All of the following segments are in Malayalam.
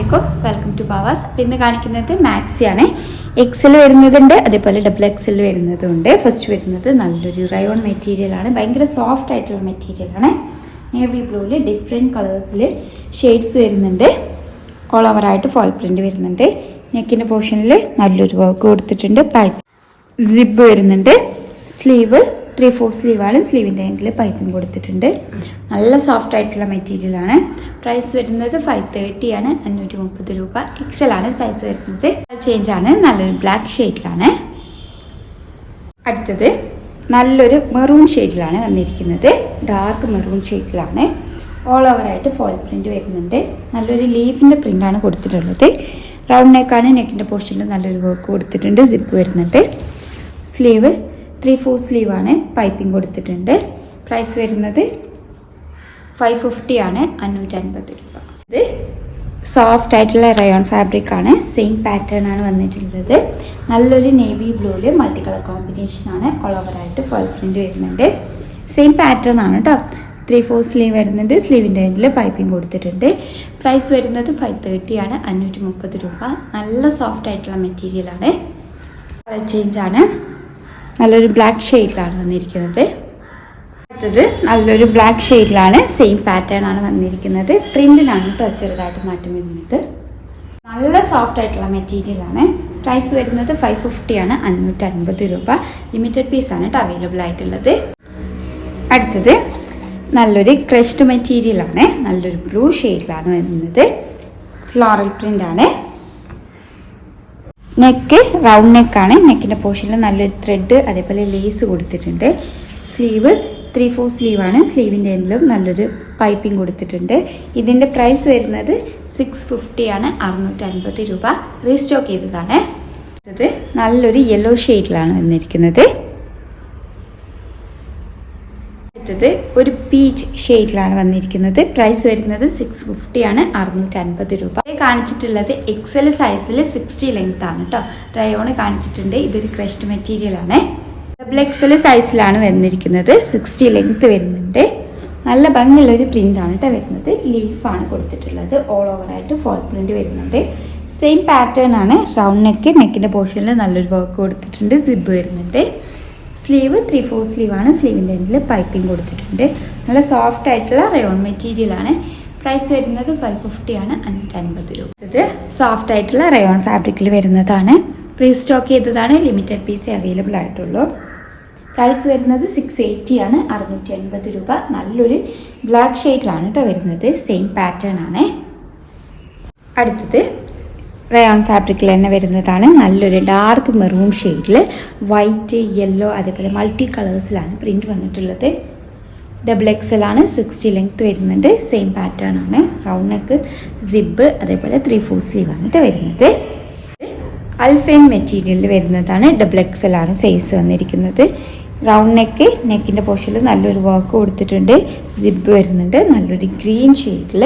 അസ്സലാമലൈക്കും, വെൽക്കം ടു പാവാസ്. പിന്നെ കാണിക്കുന്നത് മാക്സിയാണ്. എക്സൽ വരുന്നതുണ്ട്, അതേപോലെ ഡബിൾ എക്സൽ വരുന്നതുണ്ട്. ഫസ്റ്റ് വരുന്നത് നല്ലൊരു റയോൺ മെറ്റീരിയലാണ്, ഭയങ്കര സോഫ്റ്റ് ആയിട്ടുള്ള മെറ്റീരിയലാണ്. നേവി ബ്ലൂവിൽ ഡിഫറെൻറ്റ് കളേഴ്സിൽ ഷെയ്ഡ്സ് വരുന്നുണ്ട്. ഓൾ ഓവറായിട്ട് ഫോൾ പ്രിൻറ്റ് വരുന്നുണ്ട്. നെക്കിൻ്റെ പോർഷനിൽ നല്ലൊരു വർക്ക് കൊടുത്തിട്ടുണ്ട്. പൈപ്പ് സിബ് വരുന്നുണ്ട്. സ്ലീവ് 3/4 സ്ലീവാണ്. സ്ലീവിൻ്റെ എൻഡിൽ പൈപ്പിംഗ് കൊടുത്തിട്ടുണ്ട്. നല്ല സോഫ്റ്റ് ആയിട്ടുള്ള മെറ്റീരിയലാണ്. പ്രൈസ് വരുന്നത് 530 ആണ്, 530 രൂപ. എക്സൽ ആണ് സൈസ് വരുന്നത്. ചേഞ്ച് ആണ്, നല്ലൊരു ബ്ലാക്ക് ഷെയ്ഡിലാണ്. അടുത്തത് നല്ലൊരു മെറൂൺ ഷെയ്ഡിലാണ് വന്നിരിക്കുന്നത്. ഡാർക്ക് മെറൂൺ ഷെയ്ഡിലാണ്. ഓൾ ഓവറായിട്ട് ഫോൾ പ്രിൻറ്റ് വരുന്നുണ്ട്. നല്ലൊരു ലീഫിൻ്റെ പ്രിൻ്റാണ് കൊടുത്തിട്ടുള്ളത്. റൗണ്ട് നെക്കാണ്. നെക്കിൻ്റെ പോർഷനിൽ നല്ലൊരു വർക്ക് കൊടുത്തിട്ടുണ്ട്. സിപ്പ് വരുന്നുണ്ട്. സ്ലീവ് 3/4 സ്ലീവാണ്. പൈപ്പിംഗ് കൊടുത്തിട്ടുണ്ട്. പ്രൈസ് വരുന്നത് 550 ആണ്, 550 രൂപ. ഇത് സോഫ്റ്റ് ആയിട്ടുള്ള റയോൺ ഫാബ്രിക് ആണ്. സെയിം പാറ്റേൺ ആണ് വന്നിട്ടുള്ളത്. നല്ലൊരു നേവി ബ്ലൂവിൽ മൾട്ടി കളർ കോമ്പിനേഷൻ ആണ്. ഓൾ ഓവറായിട്ട് ഫോൾ പ്രിൻറ്റ് വരുന്നുണ്ട്. സെയിം പാറ്റേൺ ആണ് കേട്ടോ. 3/4 സ്ലീവ് വരുന്നുണ്ട്. സ്ലീവിൻ്റെ എൻഡിൽ പൈപ്പിംഗ് കൊടുത്തിട്ടുണ്ട്. പ്രൈസ് വരുന്നത് 530 ആണ്, 530 രൂപ. നല്ല സോഫ്റ്റ് ആയിട്ടുള്ള മെറ്റീരിയലാണ്. കളർ ചേഞ്ച് ആണ്. നല്ലൊരു ബ്ലാക്ക് ഷെയ്ഡിലാണ് വന്നിരിക്കുന്നത്. അടുത്തത് നല്ലൊരു ബ്ലാക്ക് ഷെയ്ഡിലാണ്. സെയിം പാറ്റേൺ ആണ് വന്നിരിക്കുന്നത്. പ്രിന്റിനാണ് കേട്ടോ ചെറുതായിട്ട് മാറ്റം വരുന്നത്. നല്ല സോഫ്റ്റ് ആയിട്ടുള്ള മെറ്റീരിയലാണ്. പ്രൈസ് വരുന്നത് 550 ആണ്, 550 രൂപ. ലിമിറ്റഡ് പീസാണ് കേട്ടോ അവൈലബിൾ ആയിട്ടുള്ളത്. അടുത്തത് നല്ലൊരു ക്രഷ്ഡ് മെറ്റീരിയലാണ്. നല്ലൊരു ബ്ലൂ ഷെയ്ഡിലാണ് വരുന്നത്. ഫ്ലോറൽ പ്രിന്റ് ആണ്. നെക്ക് റൗണ്ട് നെക്കാണ്. നെക്കിൻ്റെ പോർഷനിൽ നല്ലൊരു ത്രെഡ് അതേപോലെ ലേസ് കൊടുത്തിട്ടുണ്ട്. സ്ലീവ് 3/4 സ്ലീവാണ്. സ്ലീവിൻ്റെ എൻഡിലും നല്ലൊരു പൈപ്പിംഗ് കൊടുത്തിട്ടുണ്ട്. ഇതിൻ്റെ പ്രൈസ് വരുന്നത് 650 ആണ്, 650 രൂപ. റീസ്റ്റോക്ക് ചെയ്തതാണ്. ഇത് നല്ലൊരു യെല്ലോ ഷെയ്ഡിലാണ് വന്നിരിക്കുന്നത്. അടുത്തത് ഒരു പീച്ച് ഷെയ്ഡിലാണ് വന്നിരിക്കുന്നത്. പ്രൈസ് വരുന്നത് 650 ആണ്, 650 രൂപ. കാണിച്ചിട്ടുള്ളത് എക്സൽ സൈസിൽ 60 ലെങ്ത് ആണ് കേട്ടോ. റയോണ് കാണിച്ചിട്ടുണ്ട്. ഇതൊരു ക്രഷ്ഡ് മെറ്റീരിയൽ ആണ്. ഡബിൾ എക്സൽ സൈസിലാണ് വന്നിരിക്കുന്നത്. 60 ലെങ്ത് വരുന്നുണ്ട്. നല്ല ഭംഗിയുള്ള ഒരു പ്രിന്റ് ആണ് കേട്ടോ വരുന്നത്. ലീഫാണ് കൊടുത്തിട്ടുള്ളത്. ഓൾ ഓവറായിട്ട് ഫോൾ പ്രിന്റ് വരുന്നുണ്ട്. സെയിം പാറ്റേൺ ആണ്. Round neck. നെക്കിന്റെ പോർഷനിൽ നല്ലൊരു വർക്ക് കൊടുത്തിട്ടുണ്ട്. സിബ് വരുന്നുണ്ട്. സ്ലീവ് 3/4 സ്ലീവാണ്. സ്ലീവിൻ്റെ എൻഡിൽ പൈപ്പിംഗ് കൊടുത്തിട്ടുണ്ട്. നല്ല സോഫ്റ്റ് ആയിട്ടുള്ള റയോൺ മെറ്റീരിയൽ ആണ്. പ്രൈസ് വരുന്നത് 550 ആണ്, 550 രൂപ. ഇത് സോഫ്റ്റ് ആയിട്ടുള്ള റയോൺ ഫാബ്രിക്കിൽ വരുന്നതാണ്. റീസ്റ്റോക്ക് ചെയ്തതാണ്. ലിമിറ്റഡ് പീസേ അവൈലബിൾ ആയിട്ടുള്ളൂ. പ്രൈസ് വരുന്നത് 680 ആണ്, 680 രൂപ. നല്ലൊരു ബ്ലാക്ക് ഷെയ്ഡിലാണ് കേട്ടോ വരുന്നത്. സെയിം പാറ്റേൺ ആണ്. അടുത്തത് റയോൺ ഫാബ്രിക്കിൽ തന്നെ വരുന്നതാണ്. നല്ലൊരു ഡാർക്ക് മെറൂൺ ഷെയ്ഡിൽ വൈറ്റ്, യെല്ലോ അതേപോലെ മൾട്ടി കളേഴ്സിലാണ് പ്രിന്റ് വന്നിട്ടുള്ളത്. ഡബിൾ എക്സൽ ആണ്. 60 ലെങ്ത് വരുന്നുണ്ട്. സെയിം പാറ്റേൺ ആണ്. റൗണ്ട് നെക്ക്, സിബ് അതേപോലെ 3/4 സ്ലീവ് ആണ് കേട്ടോ വരുന്നത്. അൽഫൈൻ മെറ്റീരിയലിൽ വരുന്നതാണ്. ഡബിൾ എക്സൽ ആണ് സൈസ് വന്നിരിക്കുന്നത്. Round neck. നെക്കിൻ്റെ പോർഷനിൽ നല്ലൊരു വർക്ക് കൊടുത്തിട്ടുണ്ട്. സിബ് വരുന്നുണ്ട്. നല്ലൊരു ഗ്രീൻ ഷെയ്ഡിൽ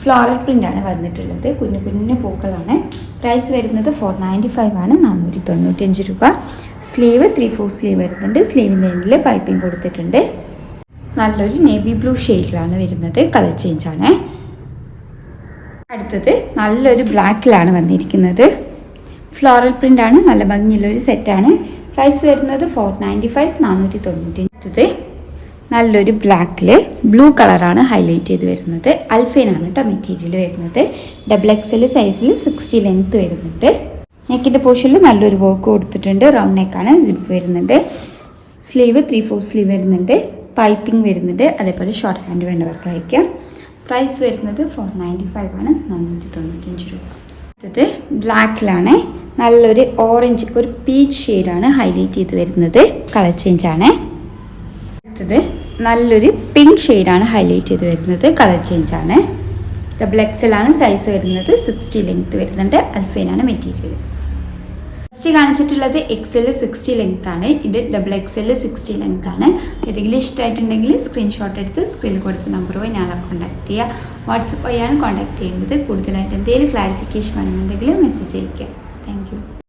ഫ്ലോറൽ പ്രിന്റ് ആണ് വന്നിട്ടുള്ളത്. കുഞ്ഞു കുഞ്ഞു പൂക്കളാണ്. പ്രൈസ് വരുന്നത് 495 ആണ്, 495 രൂപ. സ്ലീവ് 3/4 സ്ലീവ് വരുന്നുണ്ട്. സ്ലീവിൻ്റെ എൻഡിൽ പൈപ്പിംഗ് കൊടുത്തിട്ടുണ്ട്. നല്ലൊരു നേവി ബ്ലൂ ഷെയ്ഡിലാണ് വരുന്നത്. കളർ ചേഞ്ച് ആണ്. അടുത്തത് നല്ലൊരു ബ്ലാക്കിലാണ് വന്നിരിക്കുന്നത്. ഫ്ലോറൽ പ്രിന്റ് ആണ്. നല്ല ഭംഗിയുള്ളൊരു സെറ്റാണ്. പ്രൈസ് വരുന്നത് 495, 495. അടുത്തത് നല്ലൊരു ബ്ലാക്കിൽ ബ്ലൂ കളറാണ് ഹൈലൈറ്റ് ചെയ്ത് വരുന്നത്. അൽഫൈൻ ആണ് കേട്ടോ മെറ്റീരിയൽ വരുന്നത്. ഡബിൾ എക്സൽ സൈസിൽ 60 ലെങ്ത് വരുന്നുണ്ട്. നെക്കിൻ്റെ പോർഷനിൽ നല്ലൊരു വർക്ക് കൊടുത്തിട്ടുണ്ട്. റൗണ്ട് നെക്കാണ്. സിപ്പ് വരുന്നുണ്ട്. സ്ലീവ് 3/4 സ്ലീവ് വരുന്നുണ്ട്. പൈപ്പിംഗ് വരുന്നുണ്ട്. അതേപോലെ ഷോർട്ട് ഹാൻഡ് വേണ്ടവർക്ക് അയക്കാം. പ്രൈസ് വരുന്നത് 495 ആണ്, 495 രൂപ. അടുത്തത് ബ്ലാക്കിലാണ്. നല്ലൊരു ഓറഞ്ച്, ഒരു പീച്ച് ഷെയ്ഡാണ് ഹൈലൈറ്റ് ചെയ്ത് വരുന്നത്. കളർ ചേഞ്ച് ആണ്. അടുത്തത് നല്ലൊരു പിങ്ക് ഷെയ്ഡാണ് ഹൈലൈറ്റ് ചെയ്ത് വരുന്നത്. കളർ ചേഞ്ച് ആണ്. ഡബിൾ എക്സൽ ആണ് സൈസ് വരുന്നത്. 60 ലെങ്ത് വരുന്നുണ്ട്. അൽഫൈനാണ് മെറ്റീരിയൽ. ഫസ്റ്റ് കാണിച്ചിട്ടുള്ളത് എക്സൽ 60 ലെങ്ത് ആണ്. ഇത് ഡബിൾ എക്സൽ 60 ലെങ്ത് ആണ്. ഏതെങ്കിലും ഇഷ്ടമായിട്ടുണ്ടെങ്കിൽ സ്ക്രീൻഷോട്ട് എടുത്ത് സ്ക്രീനിൽ കൊടുത്ത നമ്പർ പോയി ഞങ്ങളെ കോൺടാക്ട് ചെയ്യുക. വാട്സപ്പ് വഴിയാണ് കോൺടാക്ട് ചെയ്യേണ്ടത്. കൂടുതലായിട്ട് എന്തെങ്കിലും ക്ലാരിഫിക്കേഷൻ വേണമെന്നുണ്ടെങ്കിൽ മെസ്സേജ് അയയ്ക്കുക.